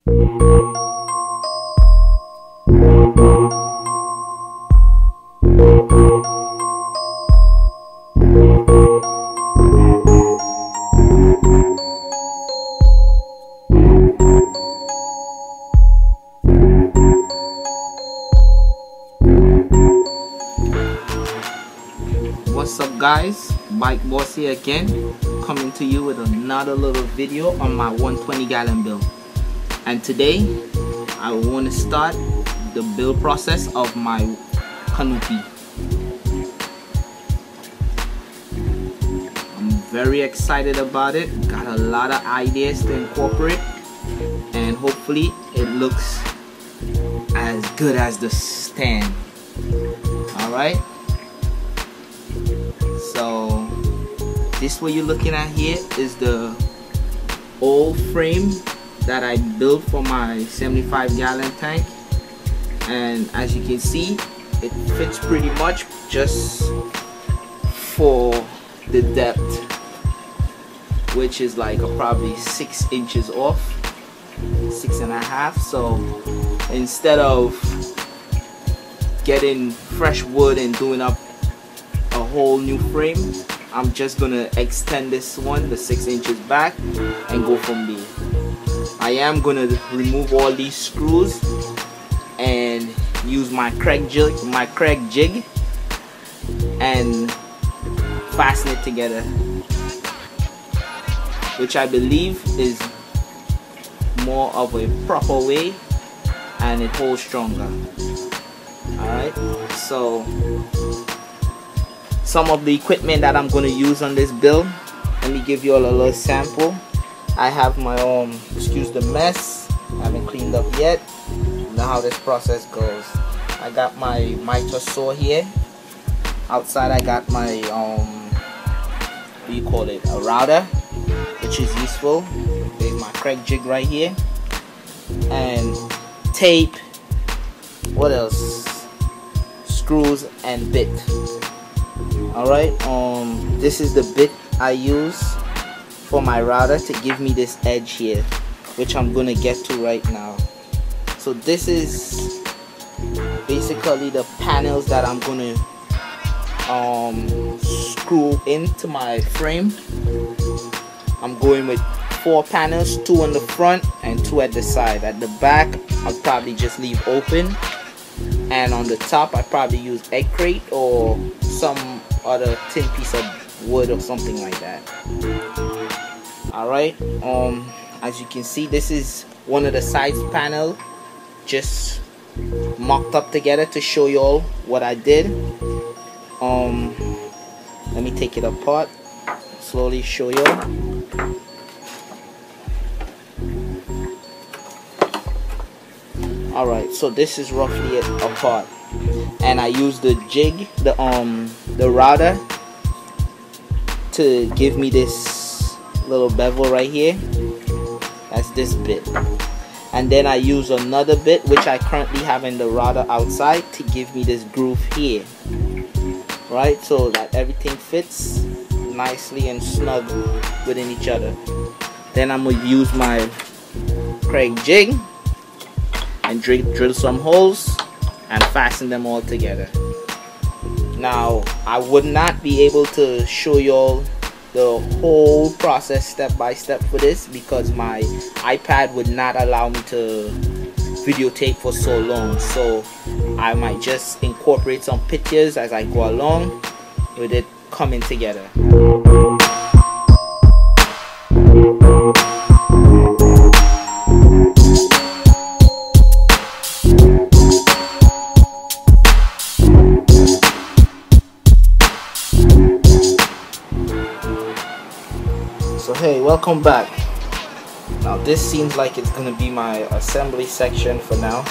What's up guys, Bike Boss here again, coming to you with another little video on my 120 gallon build. And today I want to start the build process of my Canopy. I'm very excited about it, got a lot of ideas to incorporate, and hopefully it looks as good as the stand. Alright, so this what you're looking at here is the old frame that I built for my 75 gallon tank, and as you can see it fits pretty much just for the depth, which is like probably 6 inches off, 6.5. So instead of getting fresh wood and doing up a whole new frame, I'm just gonna extend this one the 6 inches back and go from there. I am gonna remove all these screws and use my Craig jig and fasten it together, which I believe is more of a proper way and it holds stronger. Alright, so some of the equipment that I'm going to use on this build, let me give you all a little sample. I have my excuse the mess, I haven't cleaned up yet. You know how this process goes. I got my miter saw here. Outside I got my what do you call it, a router, which is useful. There's my Craig jig right here, and tape, what else, screws and bit. Alright, this is the bit I use for my router to give me this edge here, which I'm gonna get to right now. So this is basically the panels that I'm gonna screw into my frame. I'm going with 4 panels, 2 on the front and 2 at the side. At the back I'll probably just leave open, and on the top I probably use egg crate or some other thin piece of wood or something like that. Alright, as you can see, this is one of the side panel just mocked up together to show you all what I did. Let me take it apart, slowly show you all. Alright, so this is roughly it apart, and I use the jig, the router, to give me this little bevel right here. That's this bit, and then I use another bit which I currently have in the router outside to give me this groove here, right, so that everything fits nicely and snug within each other. Then I'm gonna use my Craig jig and drill some holes and fasten them all together. Now I would not be able to show you all the whole process step by step for this because my iPad would not allow me to videotape for so long, so I might just incorporate some pictures as I go along with it coming together. So hey, welcome back. Now this seems like it's gonna be my assembly section for now.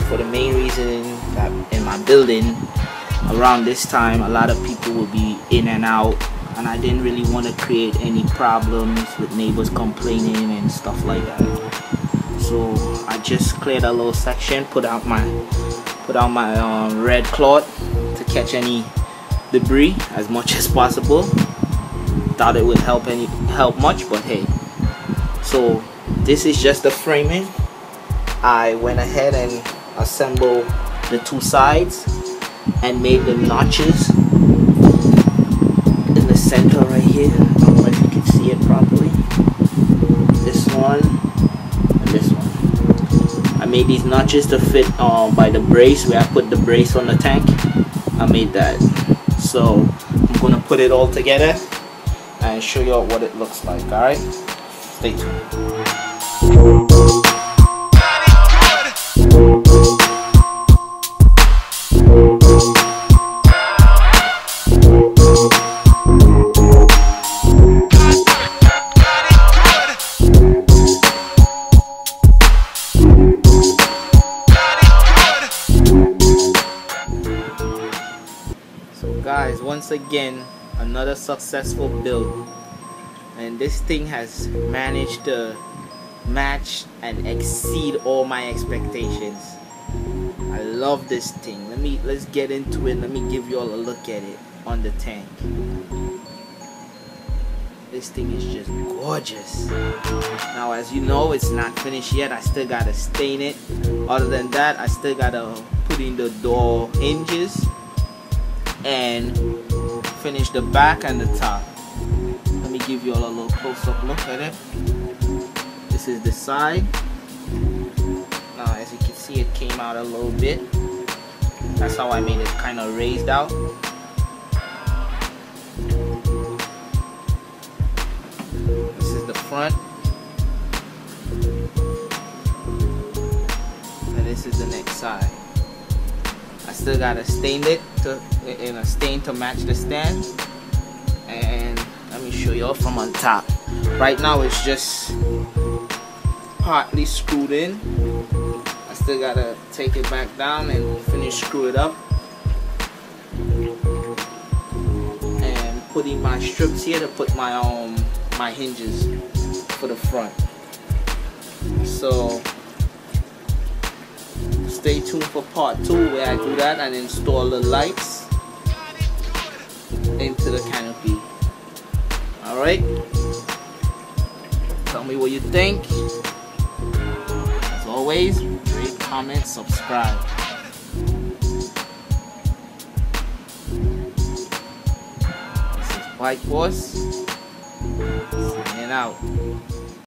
For the main reason that in my building around this time a lot of people will be in and out, and I didn't really want to create any problems with neighbors complaining and stuff like that. So I just cleared a little section, put out my red cloth to catch any debris as much as possible. Thought it would help much, but hey, So this is just the framing. I went ahead and assembled the two sides and made the notches in the center right here. I don't know if you can see it properly. This one and this one. I made these notches to fit by the brace, where I put the brace on the tank. I made that. So I'm gonna put it all together and show you what it looks like. Alright, stay tuned. Guys, once again, another successful build, and this thing has managed to match and exceed all my expectations. I love this thing. Let's get into it. Let me give you all a look at it on the tank. This thing is just gorgeous. Now, as you know, it's not finished yet. I still gotta stain it. Other than that, I still gotta put in the door hinges and finish the back and the top. Let me give you all a little close-up look at it. This is the side. Now, as you can see, it came out a little bit. That's how I made it kind of raised out. This is the front, and this is the next side. I still gotta stain it in a stain to match the stand, and let me show you from on top. Right now it's just partly screwed in. I still gotta take it back down and finish screw it up, and putting my strips here to put my my hinges for the front. So stay tuned for part 2, where I do that and install the lights into the canopy. Alright, tell me what you think. As always, rate, comment, subscribe. This is White Horse signing out.